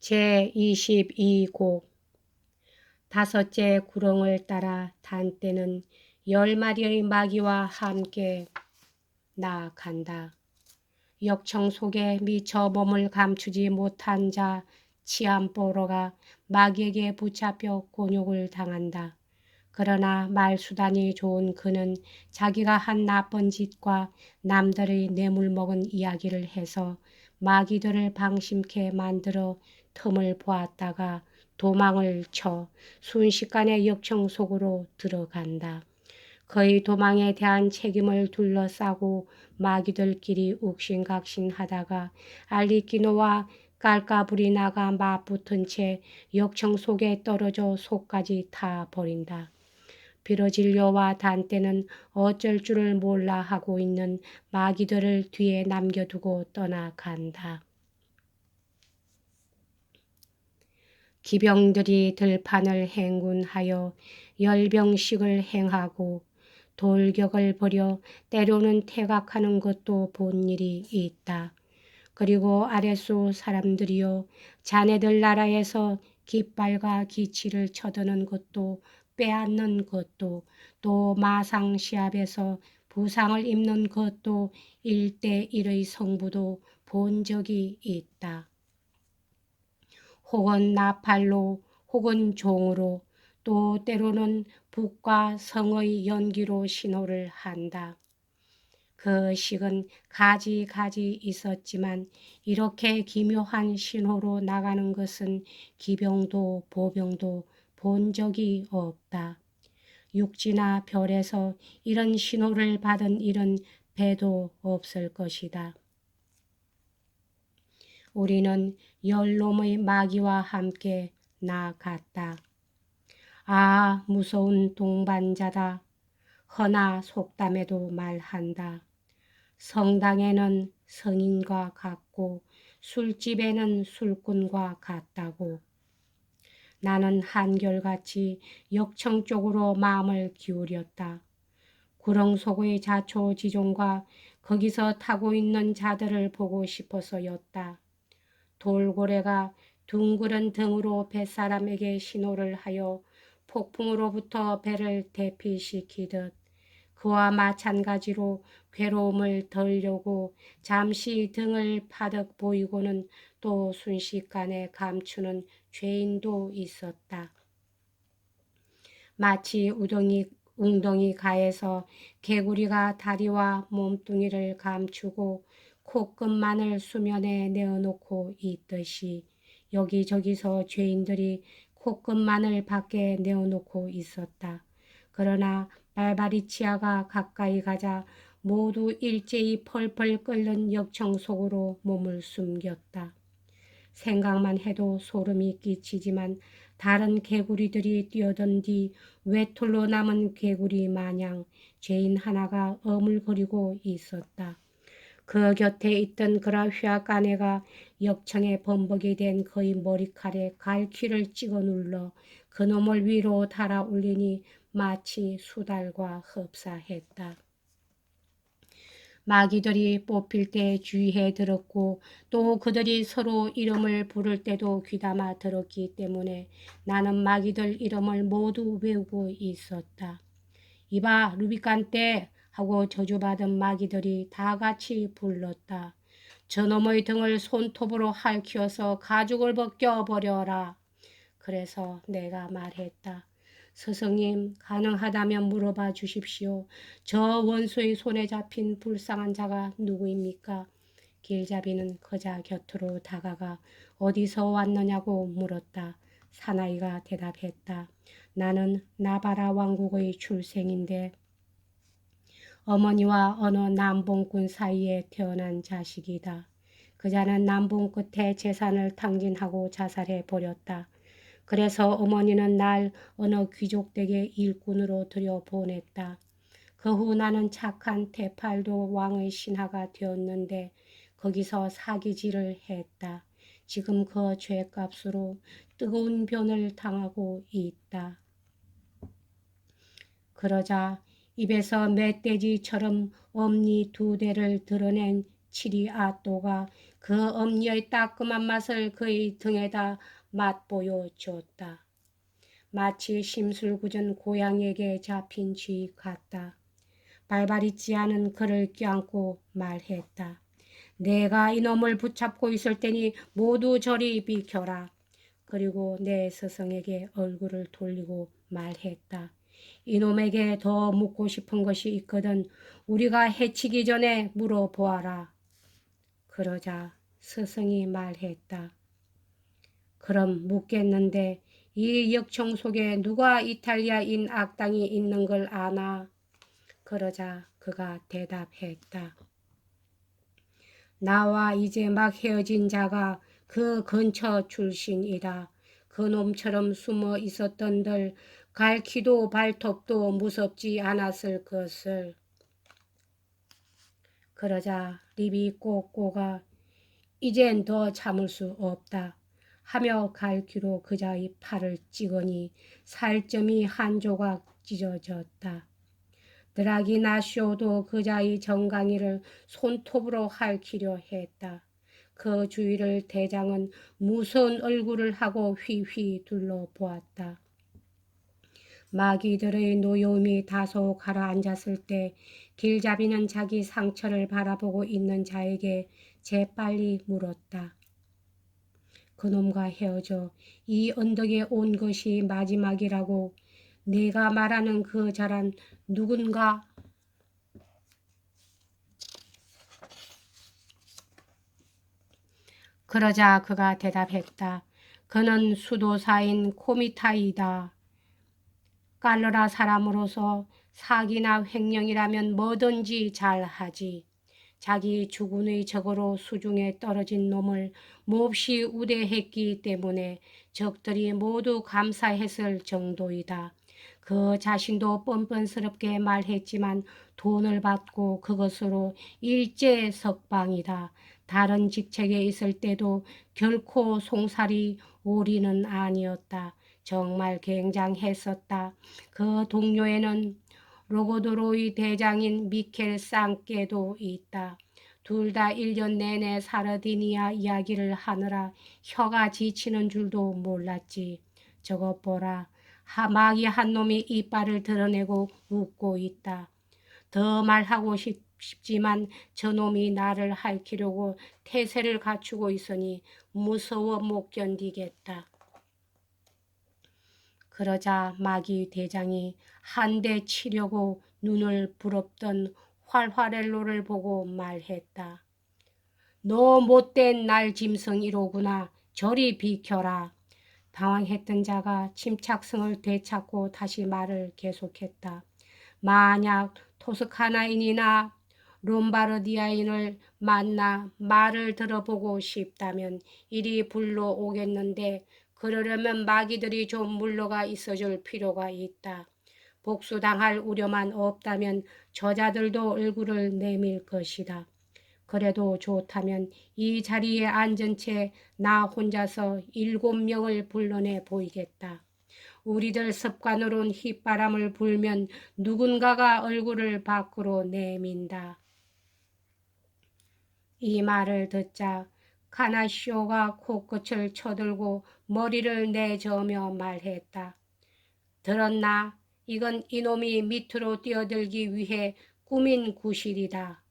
제22곡 다섯째 구렁을 따라 단때는 10마리의 마귀와 함께 나아간다. 역청 속에 미처 몸을 감추지 못한 자 치안보로가 마귀에게 붙잡혀 곤욕을 당한다. 그러나 말수단이 좋은 그는 자기가 한 나쁜 짓과 남들의 뇌물 먹은 이야기를 해서 마귀들을 방심케 만들어 틈을 보았다가 도망을 쳐 순식간에 역청 속으로 들어간다. 그의 도망에 대한 책임을 둘러싸고 마귀들끼리 욱신각신하다가 알리끼노와 깔까불이 나가 맞붙은 채 역청 속에 떨어져 속까지 타버린다. 비러질료와 단테는 어쩔 줄을 몰라 하고 있는 마귀들을 뒤에 남겨두고 떠나간다. 기병들이 들판을 행군하여 열병식을 행하고 돌격을 벌여 때로는 퇴각하는 것도 본 일이 있다. 그리고 아랫수 사람들이여 자네들 나라에서 깃발과 기치를 쳐드는 것도 빼앗는 것도 또 마상 시합에서 부상을 입는 것도 1대1의 성부도 본 적이 있다. 혹은 나팔로 혹은 종으로 또 때로는 북과 성의 연기로 신호를 한다. 그 식은 가지가지 있었지만 이렇게 기묘한 신호로 나가는 것은 기병도 보병도 본 적이 없다. 육지나 별에서 이런 신호를 받은 일은 배도 없을 것이다. 우리는 10놈의 마귀와 함께 나갔다. 아, 무서운 동반자다. 허나 속담에도 말한다. 성당에는 성인과 같고 술집에는 술꾼과 같다고. 나는 한결같이 역청 쪽으로 마음을 기울였다. 구렁 속의 자초지종과 거기서 타고 있는 자들을 보고 싶어서였다. 돌고래가 둥그런 등으로 뱃사람에게 신호를 하여 폭풍으로부터 배를 대피시키듯 그와 마찬가지로 괴로움을 덜려고 잠시 등을 파득 보이고는 또 순식간에 감추는 죄인도 있었다. 마치 웅덩이 가에서 개구리가 다리와 몸뚱이를 감추고 콧끝만을 수면에 내어놓고 있듯이 여기저기서 죄인들이 콧끝만을 밖에 내어놓고 있었다. 그러나 발바리치아가 가까이 가자 모두 일제히 펄펄 끓는 역청 속으로 몸을 숨겼다. 생각만 해도 소름이 끼치지만 다른 개구리들이 뛰어든 뒤 외톨로 남은 개구리 마냥 죄인 하나가 어물거리고 있었다. 그 곁에 있던 그라휘아 까네가 역청의 범벅이 된 그의 머리칼에 갈퀴를 찍어 눌러 그놈을 위로 달아 올리니 마치 수달과 흡사했다. 마귀들이 뽑힐 때 주의해 들었고 또 그들이 서로 이름을 부를 때도 귀담아 들었기 때문에 나는 마귀들 이름을 모두 외우고 있었다. 이봐 루비칸떼 하고 저주받은 마귀들이 다 같이 불렀다. 저놈의 등을 손톱으로 할퀴어서 가죽을 벗겨버려라. 그래서 내가 말했다. 스승님 가능하다면 물어봐 주십시오. 저 원수의 손에 잡힌 불쌍한 자가 누구입니까? 길잡이는 그자 곁으로 다가가 어디서 왔느냐고 물었다. 사나이가 대답했다. 나는 나바라 왕국의 출생인데 어머니와 어느 남봉꾼 사이에 태어난 자식이다. 그자는 남봉 끝에 재산을 탕진하고 자살해 버렸다. 그래서 어머니는 날 어느 귀족댁에 일꾼으로 들여보냈다. 그 후 나는 착한 테팔도 왕의 신하가 되었는데 거기서 사기질을 했다. 지금 그 죄값으로 뜨거운 변을 당하고 있다. 그러자 입에서 멧돼지처럼 엄니 2대를 드러낸 치리아또가 그 엄니의 따끔한 맛을 그의 등에다 맛보여 주었다. 마치 심술궂은 고양이에게 잡힌 쥐 같다. 발발있지 않은 그를 껴안고 말했다. 내가 이놈을 붙잡고 있을 테니 모두 저리 비켜라. 그리고 내 스승에게 얼굴을 돌리고 말했다. 이놈에게 더 묻고 싶은 것이 있거든 우리가 해치기 전에 물어보아라. 그러자 스승이 말했다. 그럼 묻겠는데 이 역청 속에 누가 이탈리아인 악당이 있는 걸 아나? 그러자 그가 대답했다. 나와 이제 막 헤어진 자가 그 근처 출신이다. 그놈처럼 숨어 있었던들 갈퀴도 발톱도 무섭지 않았을 것을. 그러자 리비 꼬꼬가 이젠 더 참을 수 없다 하며 갈퀴로 그자의 팔을 찍으니 살점이 한 조각 찢어졌다. 드라기나쇼도 그자의 정강이를 손톱으로 핥히려 했다. 그 주위를 대장은 무서운 얼굴을 하고 휘휘 둘러보았다. 마귀들의 노여움이 다소 가라앉았을 때 길잡이는 자기 상처를 바라보고 있는 자에게 재빨리 물었다. 그놈과 헤어져 이 언덕에 온 것이 마지막이라고 내가 말하는 그 자란 누군가? 그러자 그가 대답했다. 그는 수도사인 코미타이다. 깔러라 사람으로서 사기나 횡령이라면 뭐든지 잘하지. 자기 주군의 적으로 수중에 떨어진 놈을 몹시 우대했기 때문에 적들이 모두 감사했을 정도이다. 그 자신도 뻔뻔스럽게 말했지만 돈을 받고 그것으로 일제 석방이다. 다른 직책에 있을 때도 결코 송사리 오리는 아니었다. 정말 굉장했었다. 그 동료에는 로고도로의 대장인 미켈 쌍께도 있다. 둘 다 1년 내내 사르디니아 이야기를 하느라 혀가 지치는 줄도 몰랐지. 저것 보라. 마귀 한 놈이 이빨을 드러내고 웃고 있다. 더 말하고 싶지만 저놈이 나를 핥히려고 태세를 갖추고 있으니 무서워 못 견디겠다. 그러자 마귀 대장이 한 대 치려고 눈을 부릅던 활활엘로를 보고 말했다. 너 못된 날 짐승이로구나. 저리 비켜라. 당황했던 자가 침착성을 되찾고 다시 말을 계속했다. 만약 토스카나인이나 롬바르디아인을 만나 말을 들어보고 싶다면 이리 불러오겠는데 그러려면 마귀들이 좀 물러가 있어줄 필요가 있다. 복수당할 우려만 없다면 저자들도 얼굴을 내밀 것이다. 그래도 좋다면 이 자리에 앉은 채 나 혼자서 7명을 불러내 보이겠다. 우리들 습관으론 휘바람을 불면 누군가가 얼굴을 밖으로 내민다. 이 말을 듣자 카나시오가 코끝을 쳐들고 머리를 내저으며 말했다. 들었나? 이건 이놈이 밑으로 뛰어들기 위해 꾸민 구실이다.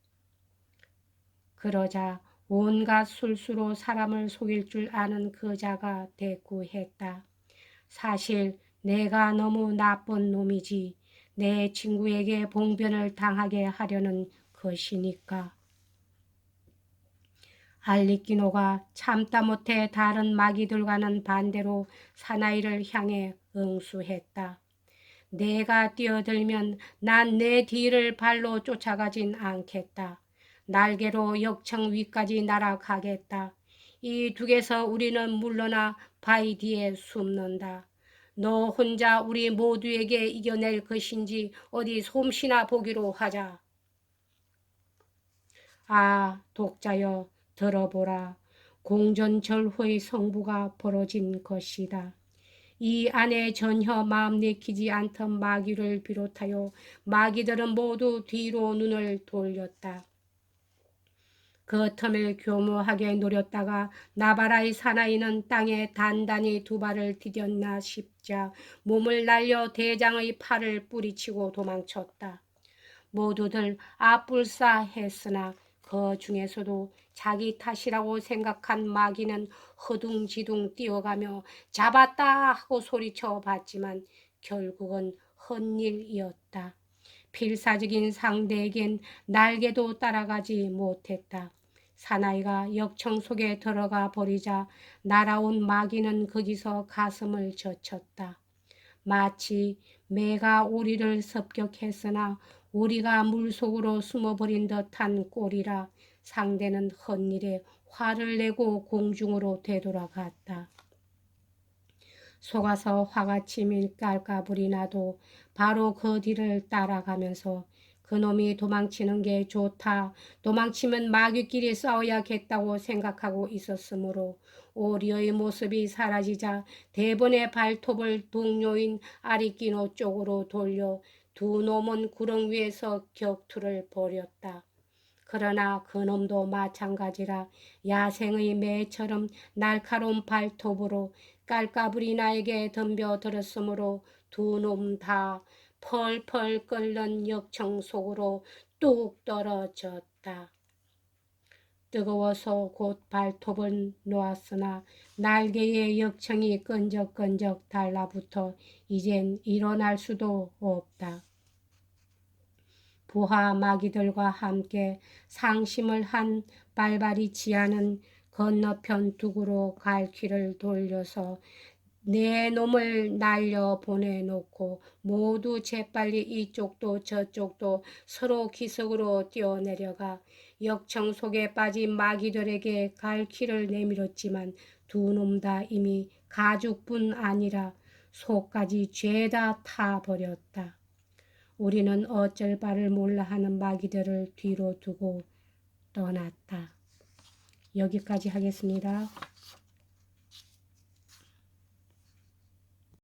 그러자 온갖 술수로 사람을 속일 줄 아는 그 자가 대꾸했다. 사실 내가 너무 나쁜 놈이지. 내 친구에게 봉변을 당하게 하려는 것이니까. 알리키노가 참다 못해 다른 마귀들과는 반대로 사나이를 향해 응수했다. 내가 뛰어들면 난 내 뒤를 발로 쫓아가진 않겠다. 날개로 역청 위까지 날아가겠다. 이 둑에서 우리는 물러나 바위 뒤에 숨는다. 너 혼자 우리 모두에게 이겨낼 것인지 어디 솜씨나 보기로 하자. 아, 독자여 들어보라. 공전절호의 성부가 벌어진 것이다. 이 안에 전혀 마음 내키지 않던 마귀를 비롯하여 마귀들은 모두 뒤로 눈을 돌렸다. 그 틈을 교묘하게 노렸다가 나바라의 사나이는 땅에 단단히 두 발을 디뎠나 싶자 몸을 날려 대장의 팔을 뿌리치고 도망쳤다. 모두들 아뿔싸했으나 그 중에서도 자기 탓이라고 생각한 마귀는 허둥지둥 뛰어가며 잡았다 하고 소리쳐 봤지만 결국은 헛일이었다. 필사적인 상대에겐 날개도 따라가지 못했다. 사나이가 역청 속에 들어가 버리자 날아온 마귀는 거기서 가슴을 젖혔다. 마치 매가 오리를 습격했으나 오리가 물속으로 숨어버린 듯한 꼴이라 상대는 헛일에 화를 내고 공중으로 되돌아갔다. 속아서 화가 치민 깔까불이 나도 바로 그 뒤를 따라가면서 그놈이 도망치는 게 좋다. 도망치면 마귀끼리 싸워야겠다고 생각하고 있었으므로 오리의 모습이 사라지자 대번의 발톱을 동료인 아리끼노 쪽으로 돌려 두 놈은 구렁 위에서 격투를 벌였다. 그러나 그놈도 마찬가지라 야생의 매처럼 날카로운 발톱으로 깔까불이 나에게 덤벼들었으므로 두 놈 다 펄펄 끓는 역청 속으로 뚝 떨어졌다. 뜨거워서 곧 발톱은 놓았으나 날개에 역청이 끈적끈적 달라붙어 이젠 일어날 수도 없다. 부하 마귀들과 함께 상심을 한 발바리치아는 건너편 두구로 갈퀴를 돌려서 네 놈을 날려 보내놓고 모두 재빨리 이쪽도 저쪽도 서로 기슭으로 뛰어내려가 역청 속에 빠진 마귀들에게 갈퀴를 내밀었지만 두 놈 다 이미 가죽뿐 아니라 속까지 죄다 타버렸다. 우리는 어쩔 바를 몰라 하는 마귀들을 뒤로 두고 떠났다. 여기까지 하겠습니다.